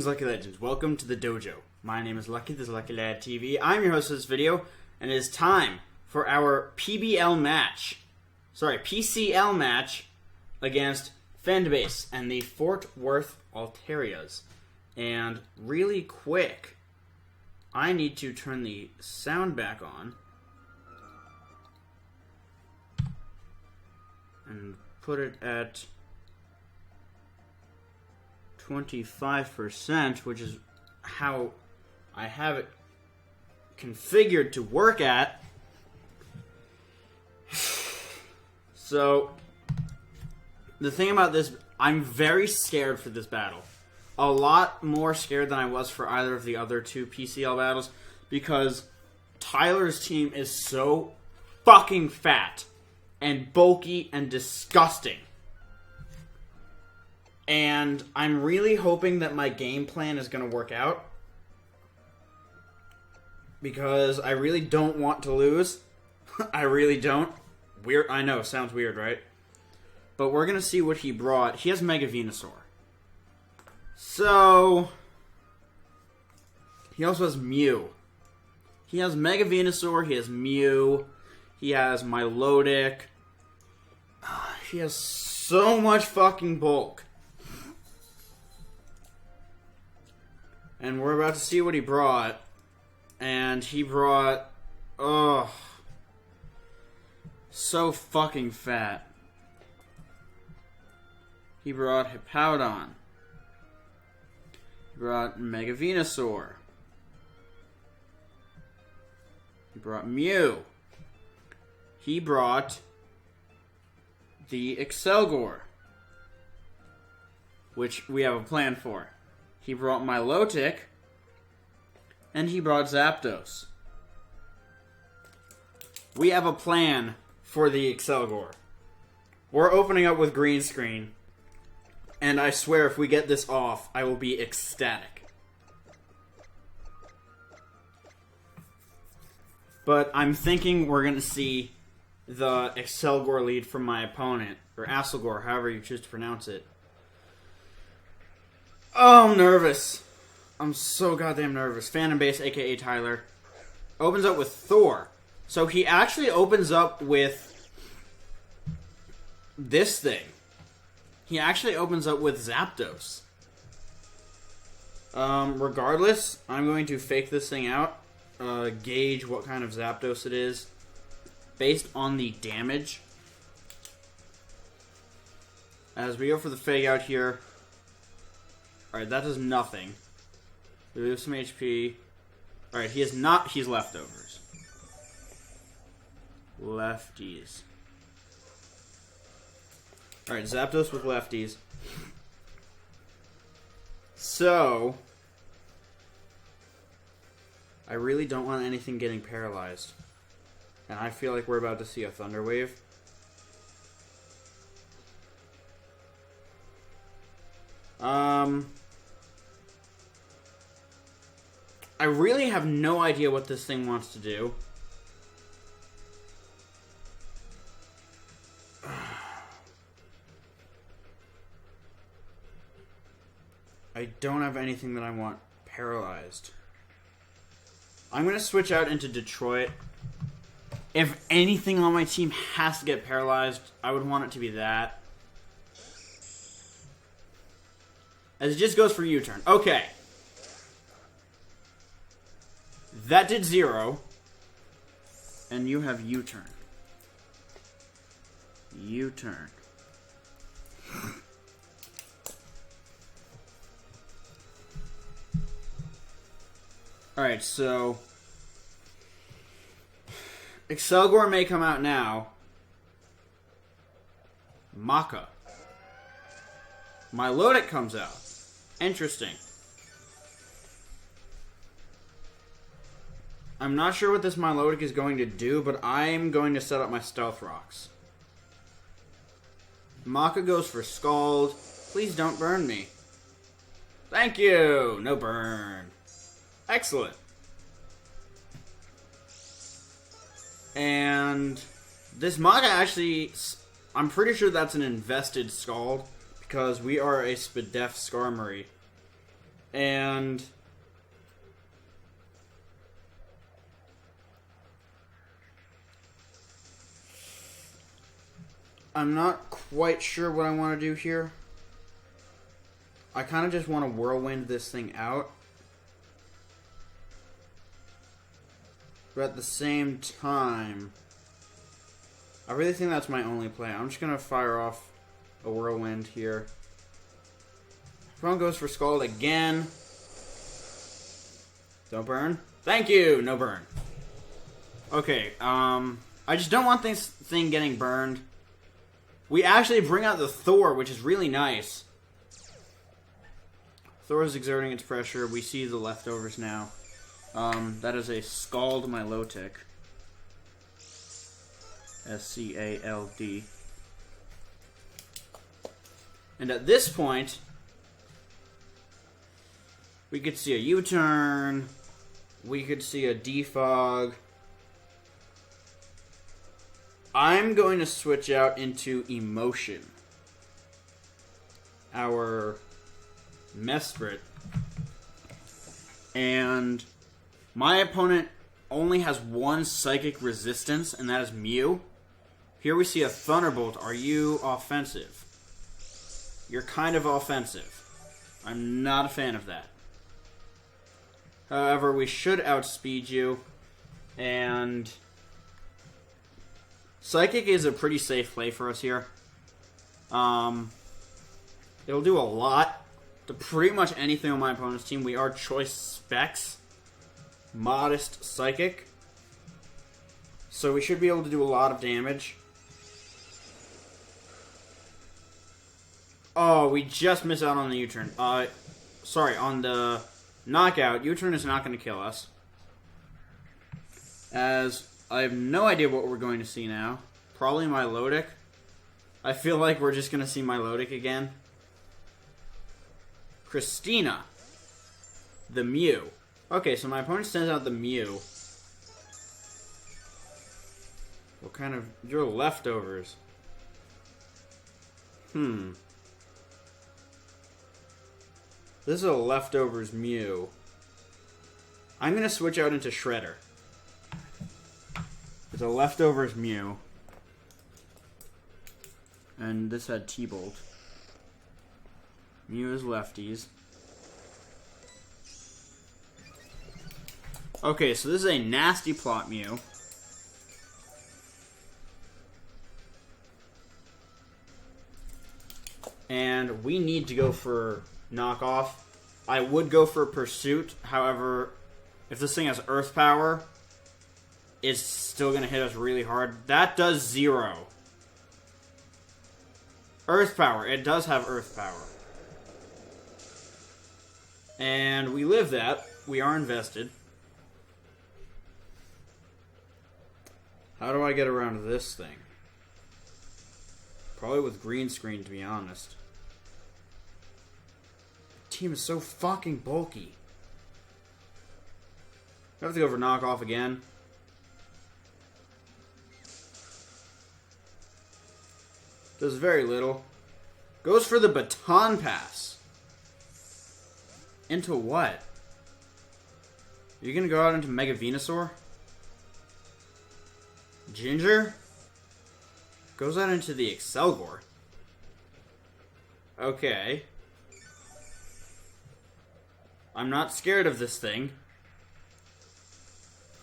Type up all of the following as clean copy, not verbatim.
Lucky Legends. Welcome to the dojo. My name is Lucky, this is Lucky Lad TV. I'm your host of this video, and it is time for our PCL match against Fendbase and the Fort Worth Altarias. And really quick, I need to turn the sound back on and put it at 25%, which is how I have it configured to work at. So, the thing about this, I'm very scared for this battle. A lot more scared than I was for either of the other two PCL battles, because Tyler's team is so fucking fat and bulky and disgusting. And I'm really hoping that my game plan is going to work out, because I really don't want to lose. I really don't. Weird. I know, sounds weird, right? But we're going to see what he brought. He has Mega Venusaur. So, he also has Mew. He has Mega Venusaur, he has Mew, he has Milotic. He has so much fucking bulk. And we're about to see what he brought. And he brought... oh, so fucking fat. He brought Hippowdon. He brought Mega Venusaur. He brought Mew. He brought the Excelgor, which we have a plan for. He brought Milotic, and he brought Zapdos. We have a plan for the Excelgor. We're opening up with green screen, and I swear if we get this off, I will be ecstatic. But I'm thinking we're going to see the Excelgor lead from my opponent, or Asselgor, however you choose to pronounce it. Oh, I'm nervous. I'm so goddamn nervous. Phantom Base, aka Tyler, opens up with Thor. So he actually opens up with this thing. He actually opens up with Zapdos. Regardless, I'm going to fake this thing out. Gauge what kind of Zapdos it is based on the damage. As we go for the fake out here. Alright, that does nothing. We lose some HP. Alright, he is not. He's leftovers. Lefties. Alright, Zapdos with lefties. So, I really don't want anything getting paralyzed. And I feel like we're about to see a Thunder Wave. I really have no idea what this thing wants to do. I don't have anything that I want paralyzed. I'm going to switch out into Detroit. If anything on my team has to get paralyzed, I would want it to be that. As it just goes for U-turn. Okay. That did 0. And you have U-turn. U-turn. Alright, so Excelgor may come out now. Maka. Milotic comes out. Interesting. I'm not sure what this Milotic is going to do, but I'm going to set up my Stealth Rocks. Maka goes for Scald. Please don't burn me. Thank you! No burn. Excellent. And this Maka actually, I'm pretty sure that's an invested Scald, because we are a Spadef Skarmory. And I'm not quite sure what I want to do here. I kind of just want to whirlwind this thing out. But at the same time, I really think that's my only play. I'm just going to fire off a whirlwind here. Front goes for Scald again. Don't burn. Thank you! No burn. Okay, I just don't want this thing getting burned. We actually bring out the Thor, which is really nice. Thor is exerting its pressure. We see the leftovers now. That is a Scald Milotic. S-C-A-L-D. And at this point, we could see a U-turn. We could see a defog. I'm going to switch out into Emotion. Our Mesprit. And my opponent only has one psychic resistance, and that is Mew. Here we see a Thunderbolt. Are you offensive? You're kind of offensive. I'm not a fan of that. However, we should outspeed you. And Psychic is a pretty safe play for us here. It'll do a lot to pretty much anything on my opponent's team. We are Choice Specs. Modest Psychic. So we should be able to do a lot of damage. Oh, we just missed out on the U-turn. Sorry, on the knockout. U-turn is not going to kill us. As I have no idea what we're going to see now. Probably Milotic. I feel like we're just going to see Milotic again. Christina. The Mew. Okay, so my opponent sends out the Mew. What kind of... Your leftovers. This is a leftovers Mew. I'm going to switch out into Shredder. It's a leftovers Mew. And this had T-Bolt. Mew is lefties. Okay, so this is a nasty plot Mew. And we need to go for knockoff. I would go for Pursuit. However, if this thing has Earth Power, it's still going to hit us really hard. That does 0. Earth Power. It does have Earth Power. And we live that. We are invested. How do I get around this thing? Probably with green screen, to be honest. The team is so fucking bulky. I have to go for knockoff again. Does very little. Goes for the Baton Pass. Into what? Are you gonna go out into Mega Venusaur? Ginger? Goes out into the Excelgor. Okay. I'm not scared of this thing.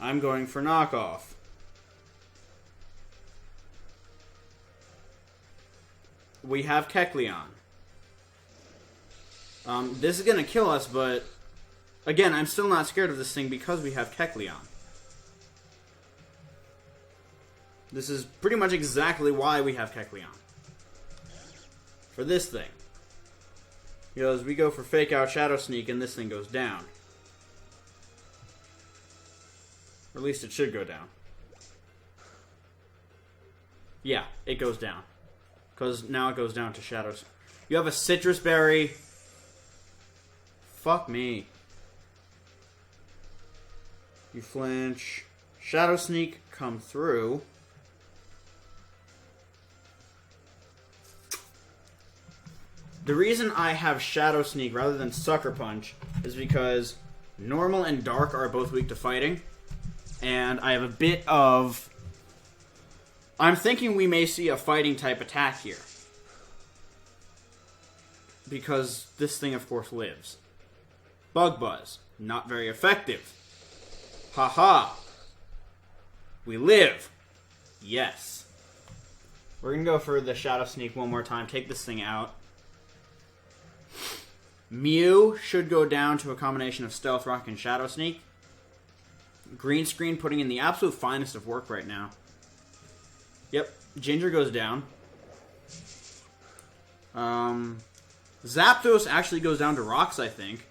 I'm going for knockoff. We have Kecleon. This is going to kill us, but again, I'm still not scared of this thing because we have Kecleon. This is pretty much exactly why we have Kecleon. For this thing. Because we go for Fake Out Shadow Sneak and this thing goes down. Or at least it should go down. Yeah, it goes down. Because now it goes down to Shadows. You have a Citrus Berry. Fuck me. You flinch. Shadow Sneak come through. The reason I have Shadow Sneak rather than Sucker Punch is because normal and dark are both weak to fighting. And I have a bit of... I'm thinking we may see a fighting type attack here. Because this thing, of course, lives. Bug Buzz. Not very effective. Haha. We live. Yes. We're going to go for the Shadow Sneak one more time. Take this thing out. Mew should go down to a combination of Stealth Rock and Shadow Sneak. Green Screen putting in the absolute finest of work right now. Yep. Ginger goes down. Zapdos actually goes down to Rocks, I think.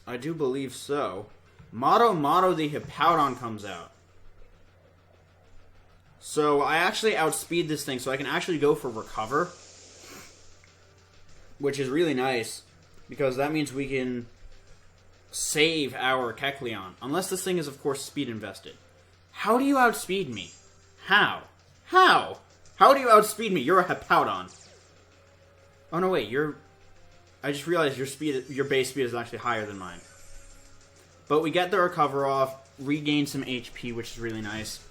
I do believe so. Motto the Hippowdon comes out. So I actually outspeed this thing, so I can actually go for Recover. Which is really nice, because that means we can save our Kecleon. Unless this thing is, of course, speed invested. How do you outspeed me? How? How? How do you outspeed me? You're a Hippowdon. Oh, no, wait, you're... I just realized your base speed is actually higher than mine. But we get the Recover off, regain some HP, which is really nice.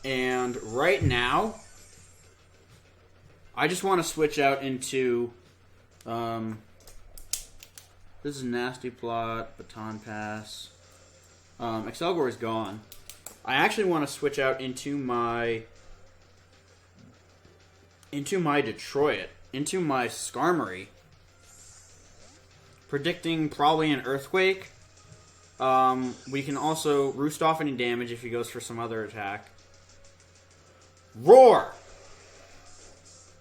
And right now, I just want to switch out into... this is Nasty Plot, Baton Pass. Excelgor is gone. I actually want to switch out into my Detroit. Into my Skarmory. Predicting probably an Earthquake. We can also roost off any damage if he goes for some other attack. Roar!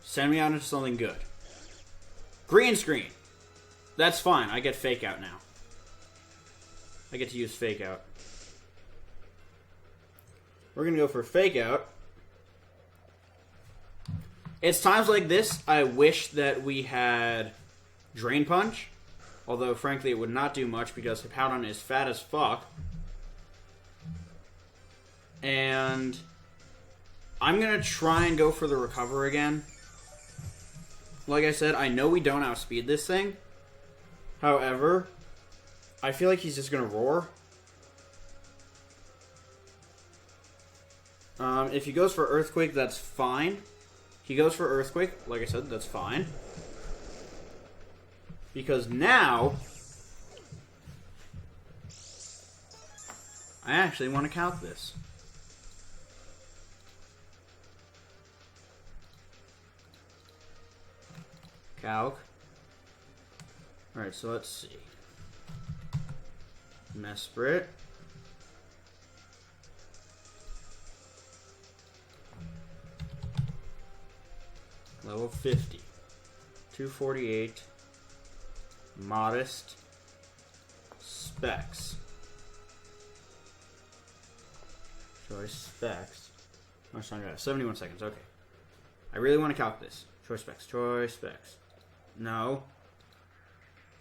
Send me out into something good. Green Screen. That's fine. I get Fake Out now. I get to use Fake Out. We're going to go for Fake Out. It's times like this I wish that we had Drain Punch. Although, frankly, it would not do much because Hippowdon is fat as fuck. And I'm going to try and go for the Recover again. Like I said, I know we don't outspeed this thing. However, I feel like he's just going to Roar. If he goes for Earthquake, that's fine. He goes for Earthquake, like I said, that's fine. Because now, I actually want to calc this. Calc. Alright, so let's see. Mesprit. Level 50. 248. Modest. Specs. Choice specs. Oh, sorry, 71 seconds, okay. I really want to calc this. Choice specs. Choice specs. No.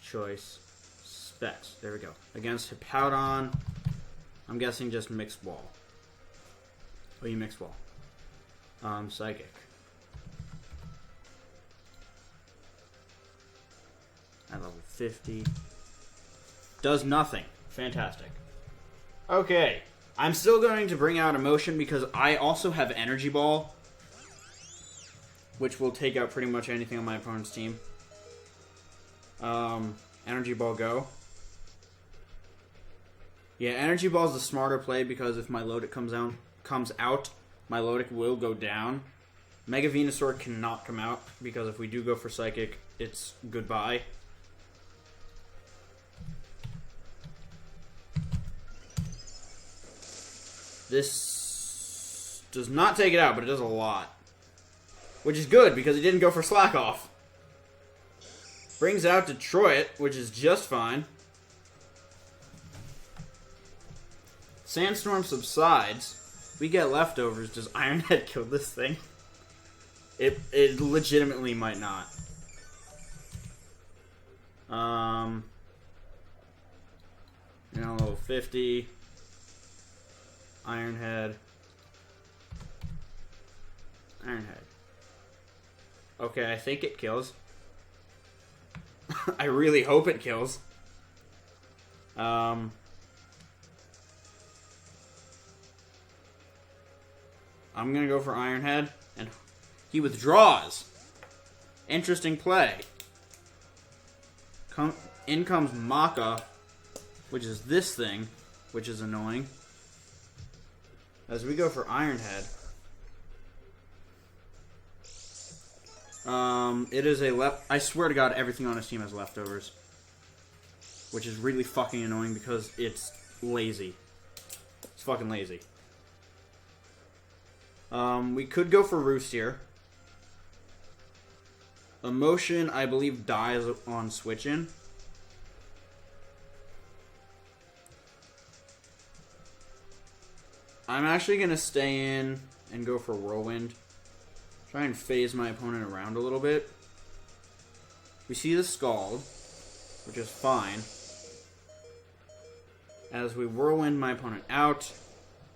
Choice specs. There we go. Against Hippowdon, I'm guessing just Mixed Ball. Oh, you Mixed Ball. Psychic. At level 50. Does nothing. Fantastic. Okay. I'm still going to bring out Emotion because I also have Energy Ball, which will take out pretty much anything on my opponent's team. Energy Ball go. Yeah, Energy Ball is the smarter play because if my Lodic comes out, my Lodic will go down. Mega Venusaur cannot come out because if we do go for Psychic, it's goodbye. This does not take it out, but it does a lot. Which is good, because it didn't go for Slack Off. Brings out Detroit, which is just fine. Sandstorm subsides. We get leftovers. Does Ironhead kill this thing? It legitimately might not. Level 50. Ironhead. Iron Head. Okay, I think it kills. I really hope it kills. I'm gonna go for Iron Head, and he withdraws. Interesting play. In comes Maka, which is this thing, which is annoying. As we go for Iron Head. It is a I swear to God, everything on his team has leftovers. Which is really fucking annoying because it's lazy. It's fucking lazy. We could go for Roost here. Emotion, I believe, dies on switch-in. I'm actually going to stay in and go for Whirlwind. Try and phase my opponent around a little bit. We see the Scald, which is fine. As we Whirlwind my opponent out.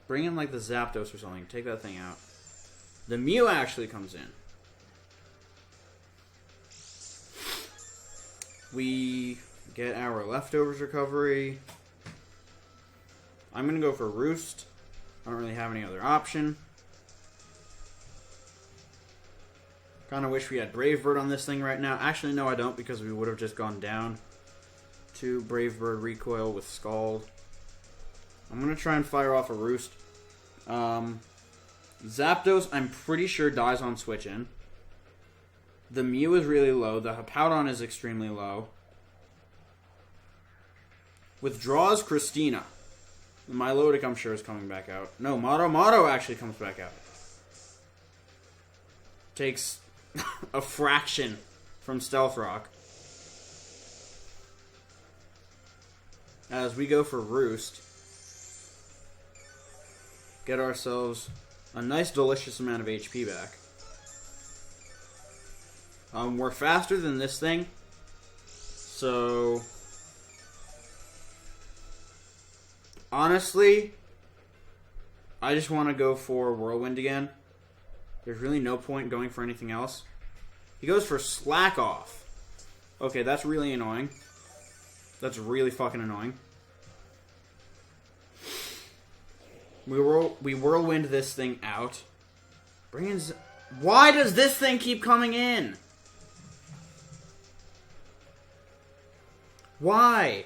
Bring in like the Zapdos or something. Take that thing out. The Mew actually comes in. We get our leftovers recovery. I'm going to go for Roost. I don't really have any other option. Kind of wish we had Brave Bird on this thing right now. Actually, no, I don't, because we would have just gone down to Brave Bird Recoil with Scald. I'm going to try and fire off a Roost. Zapdos, I'm pretty sure, dies on switch-in. The Mew is really low. The Hippowdon is extremely low. Withdraws Christina. The Milotic, I'm sure, is coming back out. No, Mato actually comes back out. Takes a fraction from Stealth Rock. As we go for Roost. Get ourselves a nice, delicious amount of HP back. We're faster than this thing. So, honestly, I just want to go for Whirlwind again. There's really no point going for anything else. He goes for Slack Off. Okay, that's really annoying. That's really fucking annoying. We Whirlwind this thing out. Bring in... Why does this thing keep coming in? Why?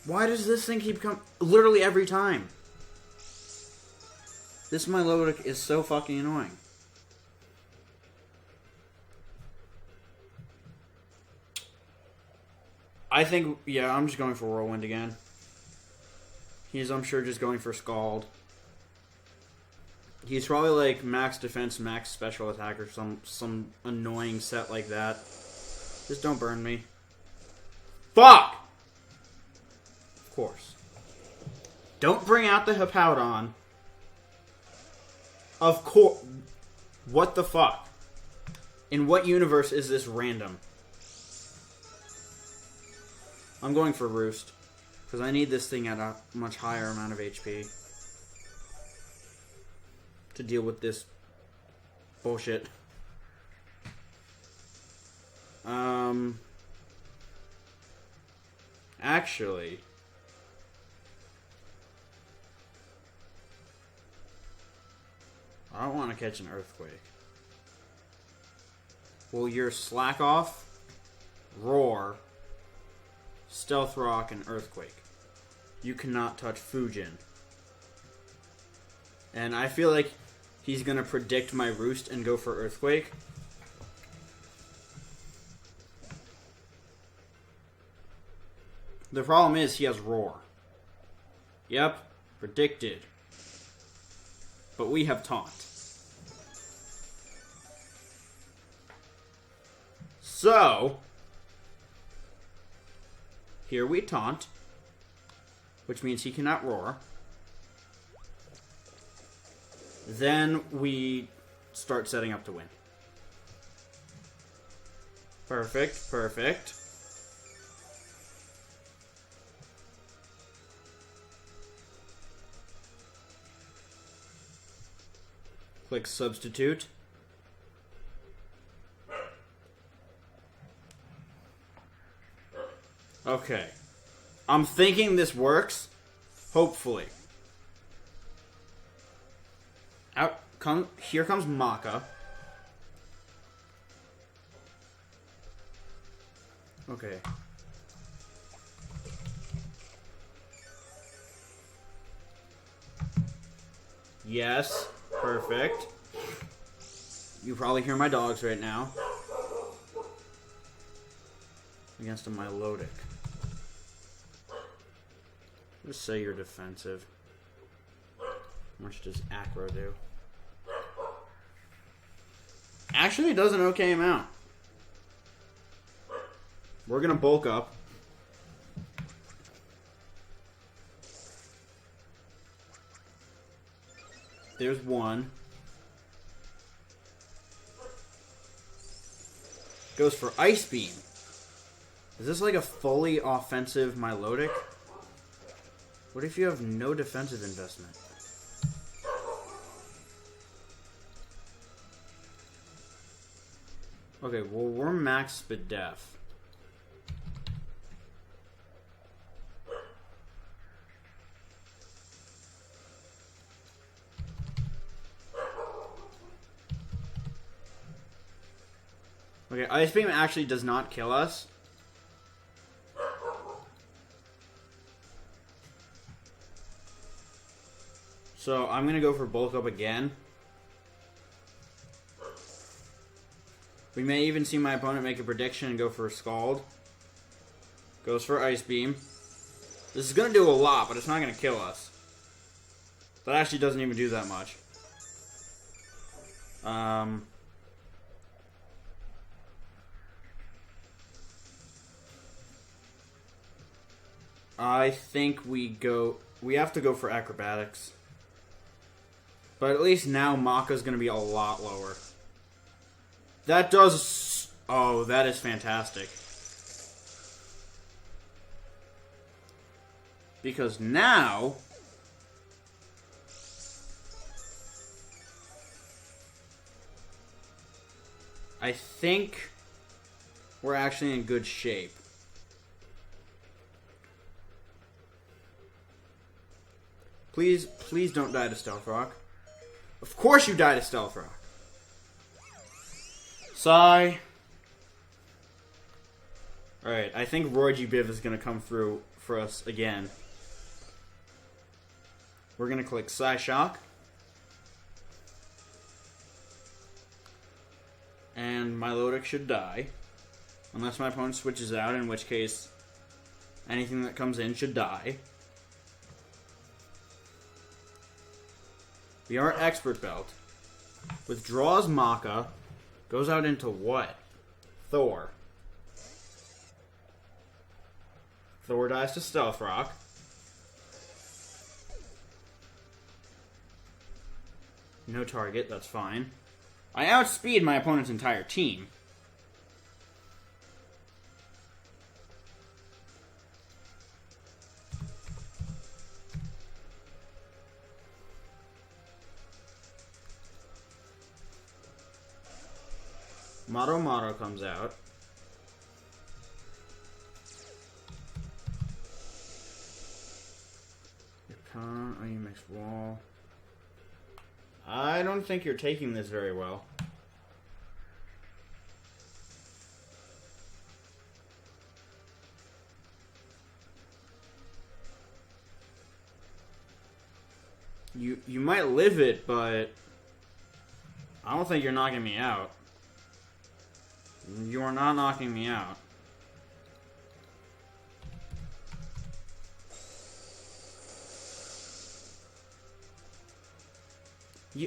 Why does this thing keep coming... Literally every time. This Milotic is so fucking annoying. I think, yeah, I'm just going for Whirlwind again. He's, I'm sure, just going for Scald. He's probably like max defense, max special attack, or some annoying set like that. Just don't burn me. Fuck! Of course. Don't bring out the Hippowdon. Of course. What the fuck? In what universe is this random? I'm going for Roost. Because I need this thing at a much higher amount of HP. To deal with this bullshit. Actually... I don't want to catch an Earthquake. Well, your Slack Off, Roar, Stealth Rock, and Earthquake. You cannot touch Fujin. And I feel like he's going to predict my Roost and go for Earthquake. The problem is he has Roar. Yep, predicted. But we have Taunt. So, here we Taunt, which means he cannot Roar. Then we start setting up to win. Perfect, perfect. Click substitute. Okay. I'm thinking this works. Hopefully. Here comes Maka. Okay. Yes. Perfect. You probably hear my dogs right now. Against a Milotic. Just say you're defensive. How much does Acro do? Actually, it does an okay amount. We're gonna bulk up. There's one. Goes for Ice Beam. Is this like a fully offensive Milotic? What if you have no defensive investment? Okay, well, we're max Spadef. Okay, Ice Beam actually does not kill us. So I'm going to go for bulk up again. We may even see my opponent make a prediction and go for a Scald. Goes for Ice Beam. This is going to do a lot, but it's not going to kill us. That actually doesn't even do that much. I think we have to go for Acrobatics. But at least now Maka's going to be a lot lower. That does... Oh, that is fantastic. Because now... I think we're actually in good shape. Please don't die to Stealth Rock. Of course you die to Stealth Rock. Sigh. Alright, I think Roy Biv is going to come through for us again. We're going to click Psy Shock. And Milotic should die. Unless my opponent switches out, in which case anything that comes in should die. We are Expert Belt. Withdraws Maka. Goes out into what? Thor. Thor dies to Stealth Rock. No target, that's fine. I outspeed my opponent's entire team. Maro comes out. Oh, you mixed wall. I don't think you're taking this very well. You might live it, but I don't think you're knocking me out. You are not knocking me out.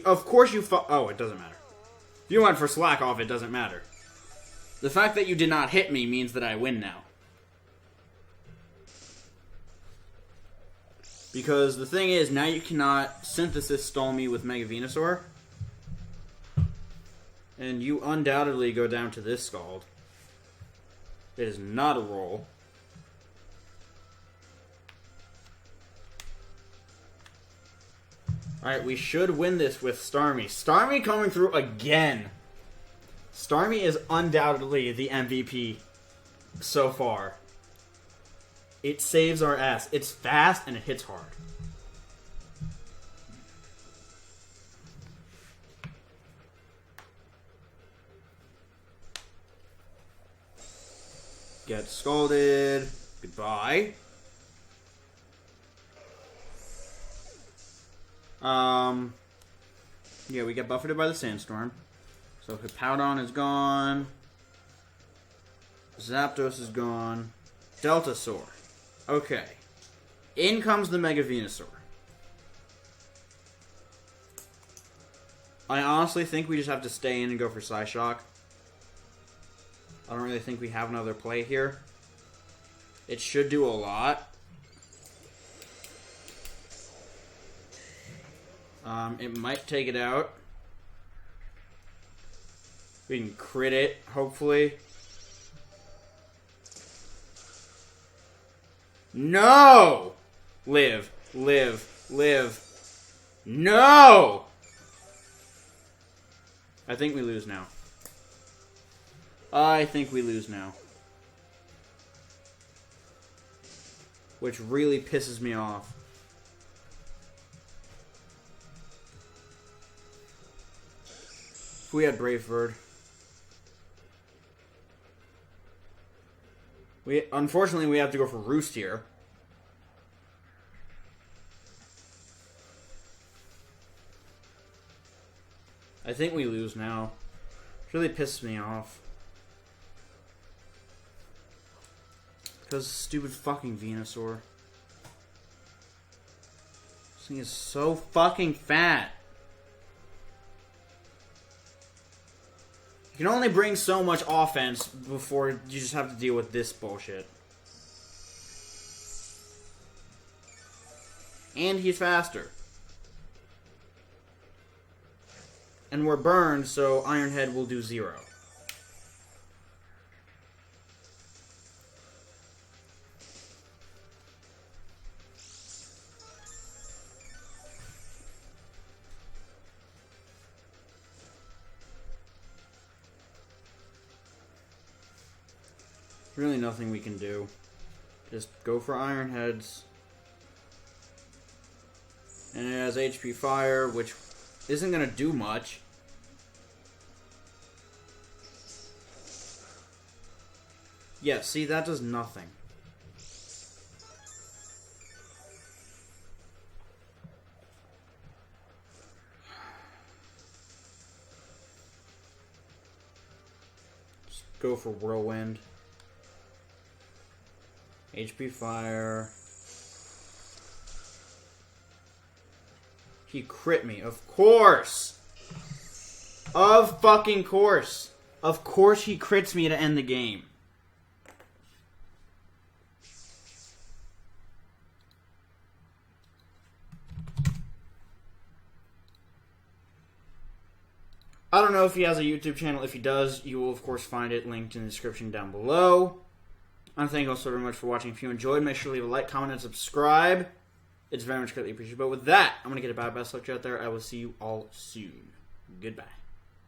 Of course you oh, it doesn't matter. If you went for slack off, it doesn't matter. The fact that you did not hit me means that I win now. Because the thing is, now you cannot Synthesis stall me with Mega Venusaur. And you undoubtedly go down to this Scald. It is not a roll. Alright, we should win this with Starmie. Starmie coming through again. Starmie is undoubtedly the MVP so far. It saves our ass. It's fast and it hits hard. Get scolded. Goodbye. Yeah, we get buffeted by the sandstorm. So Hippowdon is gone. Zapdos is gone. Deltasaur. Okay. In comes the Mega Venusaur. I honestly think we just have to stay in and go for Psyshock. I don't really think we have another play here. It should do a lot. It might take it out. We can crit it, hopefully. No! Live. Live. Live. No! I think we lose now. I think we lose now. Which really pisses me off. If we had Brave Bird. Unfortunately, we have to go for Roost here. I think we lose now. It really pisses me off. Because stupid fucking Venusaur. This thing is so fucking fat. You can only bring so much offense before you just have to deal with this bullshit. And he's faster. And we're burned, so Iron Head will do 0. Really nothing we can do. Just go for Iron Heads. And it has HP Fire, which isn't going to do much. Yeah, see, that does nothing. Just go for Whirlwind. HP Fire. He crit me, of course! Of fucking course! Of course he crits me to end the game. I don't know if he has a YouTube channel. If he does, you will of course find it linked in the description down below. I thank you all so very much for watching. If you enjoyed, make sure to leave a like, comment, and subscribe. It's very much greatly appreciated. But with that, I'm going to get a best luck out there. I will see you all soon. Goodbye.